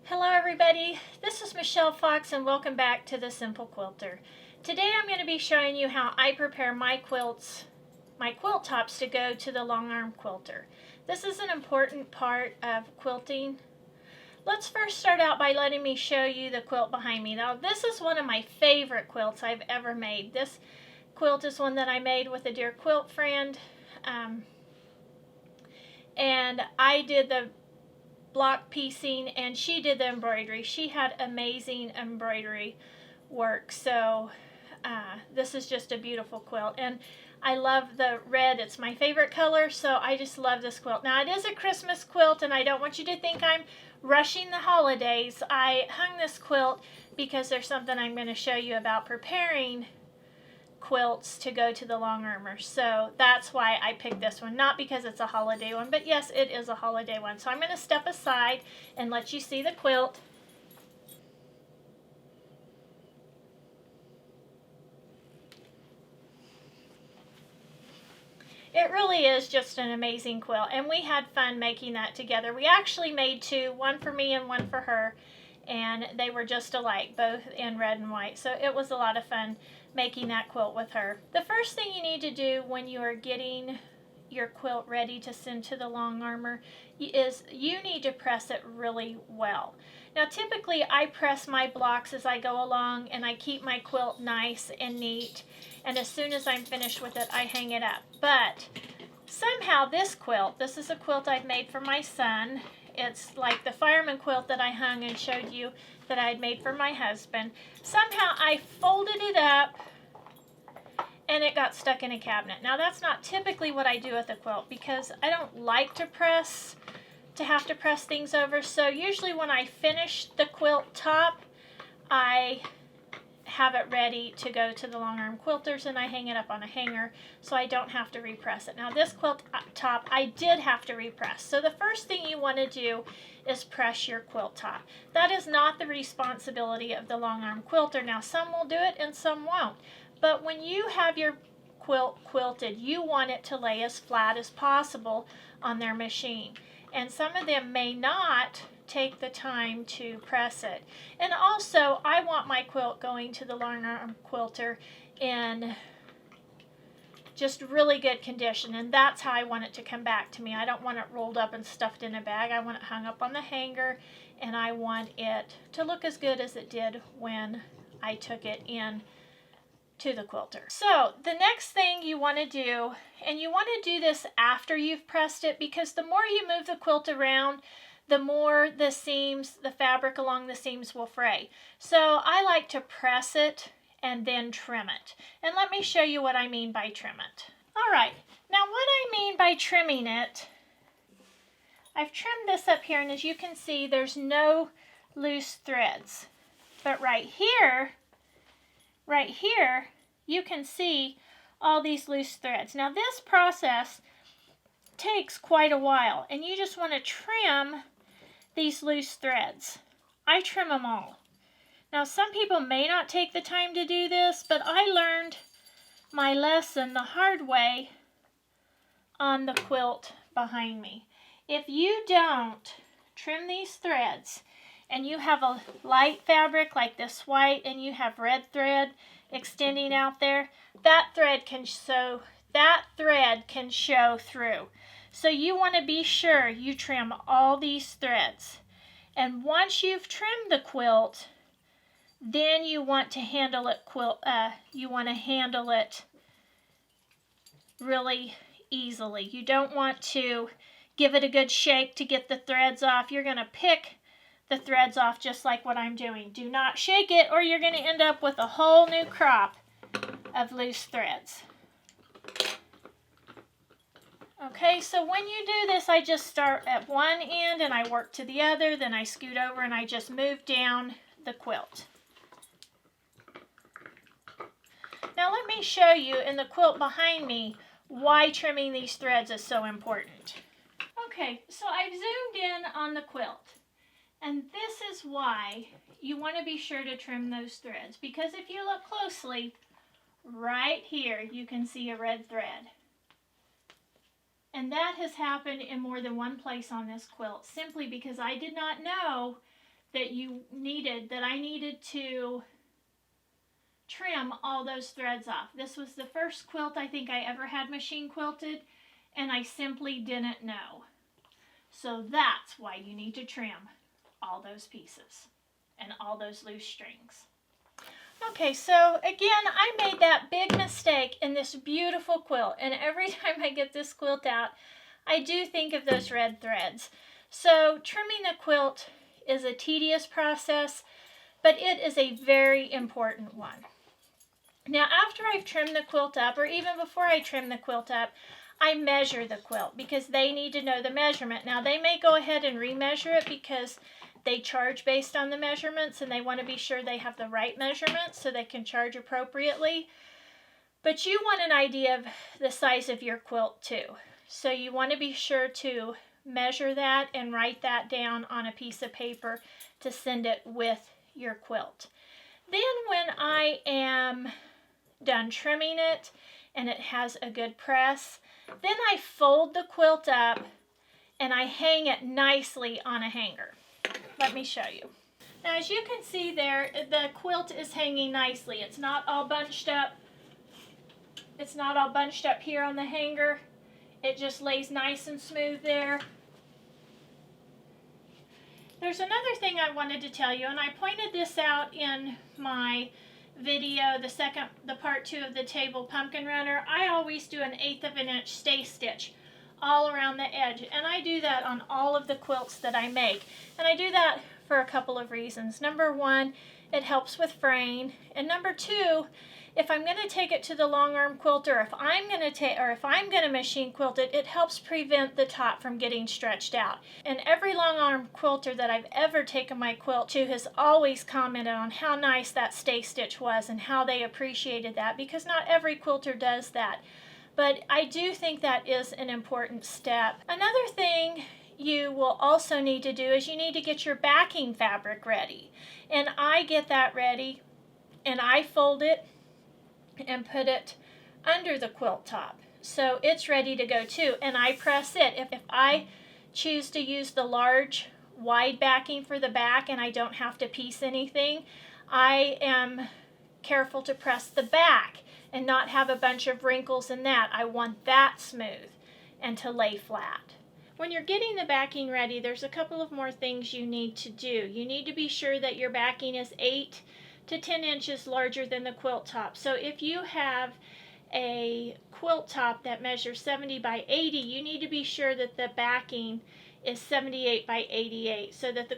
Hello everybody, this is Michelle Fox and welcome back to The Simple Quilter. Today I'm going to be showing you how I prepare my quilt tops to go to the Longarm Quilter. This is an important part of quilting. Let's first start out by letting me show you the quilt behind me. Now this is one of my favorite quilts I've ever made. This quilt is one that I made with a dear quilt friend, and I did the block piecing and she did the embroidery. She had amazing embroidery work, so this is just a beautiful quilt, and I love the red. It's my favorite color, so I just love this quilt. Now it is a Christmas quilt and I don't want you to think I'm rushing the holidays. I hung this quilt because there's something I'm going to show you about preparing quilts to go to the Longarmer. So that's why I picked this one, not because it's a holiday one, but yes, it is a holiday one. So I'm going to step aside and let you see the quilt. It really is just an amazing quilt, and we had fun making that together. We actually made two, one for me and one for her, and they were just alike, both in red and white. So it was a lot of fun making that quilt with her. The first thing you need to do when you are getting your quilt ready to send to the Longarmer is you need to press it really well. Now typically I press my blocks as I go along and I keep my quilt nice and neat, and as soon as I'm finished with it I hang it up. But somehow this quilt, this is a quilt I've made for my son. It's like the fireman quilt that I hung and showed you that I had made for my husband. Somehow I folded it up and it got stuck in a cabinet. Now that's not typically what I do with a quilt because I don't like to have to press things over. So usually when I finish the quilt top, I have it ready to go to the Longarm Quilters and I hang it up on a hanger so I don't have to repress it. Now this quilt top I did have to repress. So the first thing you want to do is press your quilt top. That is not the responsibility of the Longarm Quilter. Now some will do it and some won't. But when you have your quilt quilted, you want it to lay as flat as possible on their machine. And some of them may not take the time to press it. And also, I want my quilt going to the Longarm Quilter in just really good condition, and that's how I want it to come back to me. I don't want it rolled up and stuffed in a bag. I want it hung up on the hanger, and I want it to look as good as it did when I took it in to the quilter. So the next thing you want to do, and you want to do this after you've pressed it, because the more you move the quilt around, the more the seams, the fabric along the seams will fray. So I like to press it and then trim it. And let me show you what I mean by trim it. All right, now what I mean by trimming it, I've trimmed this up here, and as you can see, there's no loose threads. But right here, you can see all these loose threads. Now this process takes quite a while, and you just want to trim these loose threads. I trim them all. Now some people may not take the time to do this, but I learned my lesson the hard way on the quilt behind me. If you don't trim these threads, and you have a light fabric like this white and you have red thread extending out there, that thread can show through. So you want to be sure you trim all these threads. And once you've trimmed the quilt, then you want to handle it really easily. You don't want to give it a good shake to get the threads off. You're going to pick the threads off just like what I'm doing. Do not shake it, or you're going to end up with a whole new crop of loose threads. Okay, so when you do this, I just start at one end and I work to the other, then I scoot over and I just move down the quilt. Now let me show you in the quilt behind me why trimming these threads is so important. Okay, so I've zoomed in on the quilt, and this is why you want to be sure to trim those threads, because if you look closely, right here you can see a red thread. And that has happened in more than one place on this quilt, simply because I did not know that I needed to trim all those threads off. This was the first quilt I think I ever had machine quilted, and I simply didn't know. So that's why you need to trim all those pieces and all those loose strings. Okay, so again, I made that big mistake in this beautiful quilt, and every time I get this quilt out, I do think of those red threads. So trimming the quilt is a tedious process, but it is a very important one. Now, after I've trimmed the quilt up, or even before I trim the quilt up, I measure the quilt because they need to know the measurement. Now, they may go ahead and remeasure it because they charge based on the measurements and they want to be sure they have the right measurements so they can charge appropriately. But you want an idea of the size of your quilt too. So you want to be sure to measure that and write that down on a piece of paper to send it with your quilt. Then when I am done trimming it and it has a good press, then I fold the quilt up and I hang it nicely on a hanger. Let me show you. Now, as you can see there, the quilt is hanging nicely. It's not all bunched up. It's not all bunched up here on the hanger. It just lays nice and smooth there. There's another thing I wanted to tell you, and I pointed this out in my video, the part 2 of the table pumpkin runner. I always do an 1/8 of an inch stay stitch all around the edge, and I do that on all of the quilts that I make, and I do that for a couple of reasons. Number 1, it helps with fraying, and number 2, if I'm going to take it to the Longarm Quilter, if I'm going to machine quilt it, it helps prevent the top from getting stretched out. And every Longarm Quilter that I've ever taken my quilt to has always commented on how nice that stay stitch was and how they appreciated that, because not every quilter does that. But I do think that is an important step. Another thing you will also need to do is you need to get your backing fabric ready. And I get that ready and I fold it and put it under the quilt top. So it's ready to go too, and I press it. If I choose to use the large wide backing for the back and I don't have to piece anything, I am careful to press the back and not have a bunch of wrinkles in that. I want that smooth and to lay flat. When you're getting the backing ready, there's a couple of more things you need to do. You need to be sure that your backing is 8 to 10 inches larger than the quilt top. So if you have a quilt top that measures 70 by 80, you need to be sure that the backing is 78 by 88 so that the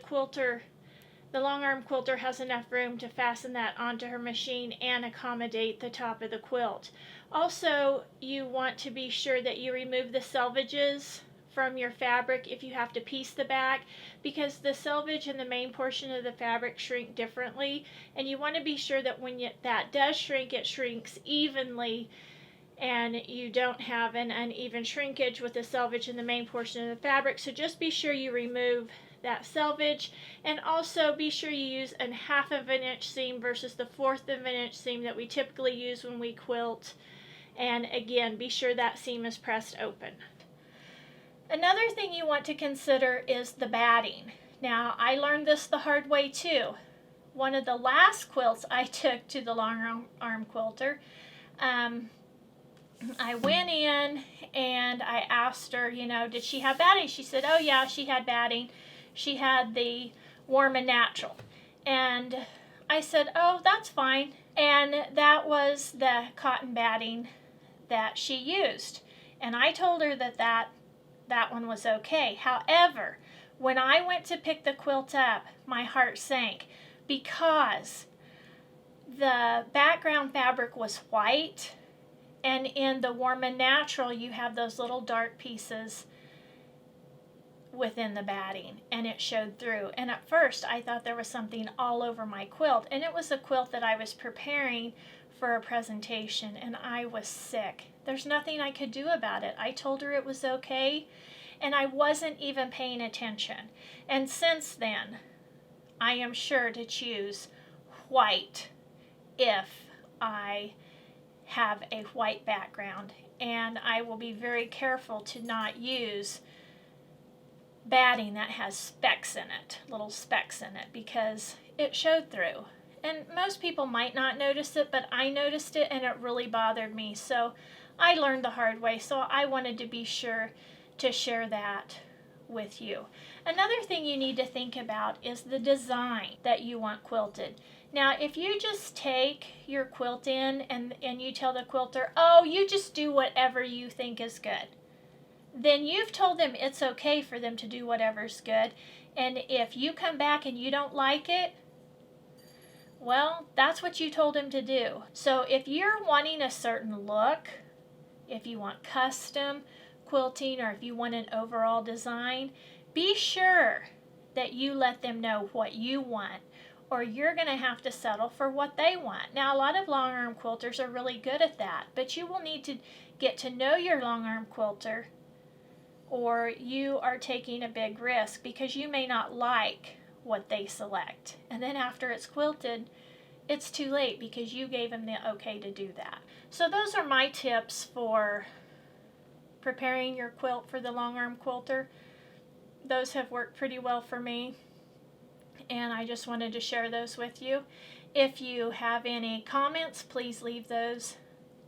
Longarm Quilter has enough room to fasten that onto her machine and accommodate the top of the quilt. Also, you want to be sure that you remove the selvages from your fabric if you have to piece the back, because the selvage and the main portion of the fabric shrink differently, and you want to be sure that when that does shrink, it shrinks evenly and you don't have an uneven shrinkage with the selvage and the main portion of the fabric. So just be sure you remove that selvage, and also be sure you use a 1/2 of an inch seam versus the 1/4 of an inch seam that we typically use when we quilt. And again, be sure that seam is pressed open. Another thing you want to consider is the batting. Now, I learned this the hard way too. One of the last quilts I took to the Longarm Quilter, I went in and I asked her, did she have batting? She said, oh yeah, she had batting. She had the Warm and Natural. And I said, oh, that's fine. And that was the cotton batting that she used. And I told her that one was okay. However, when I went to pick the quilt up, my heart sank because the background fabric was white, and in the Warm and Natural you have those little dark pieces within the batting, and it showed through. And at first I thought there was something all over my quilt, and it was a quilt that I was preparing for a presentation, and I was sick. There's nothing I could do about it. I told her it was okay, and I wasn't even paying attention. And since then, I am sure to choose white if I have a white background, and I will be very careful to not use batting that has specks in it, little specks in it, because it showed through. And most people might not notice it, but I noticed it and it really bothered me. So I learned the hard way, so I wanted to be sure to share that with you. Another thing you need to think about is the design that you want quilted. Now, if you just take your quilt in and you tell the quilter, oh, you just do whatever you think is good, then you've told them it's okay for them to do whatever's good. And if you come back and you don't like it, well, that's what you told them to do. So if you're wanting a certain look, if you want custom quilting, or if you want an overall design, be sure that you let them know what you want, or you're going to have to settle for what they want. Now, a lot of long arm quilters are really good at that, but you will need to get to know your long arm quilter, or you are taking a big risk because you may not like what they select. And then after it's quilted, it's too late because you gave them the okay to do that. So those are my tips for preparing your quilt for the long arm quilter. Those have worked pretty well for me, and I just wanted to share those with you. If you have any comments, please leave those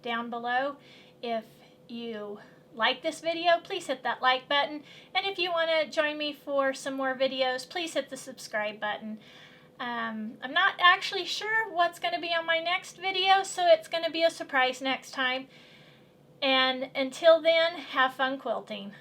down below. If you like this video, please hit that like button, and if you want to join me for some more videos, please hit the subscribe button. I'm not actually sure what's going to be on my next video, so it's going to be a surprise next time. And until then, have fun quilting.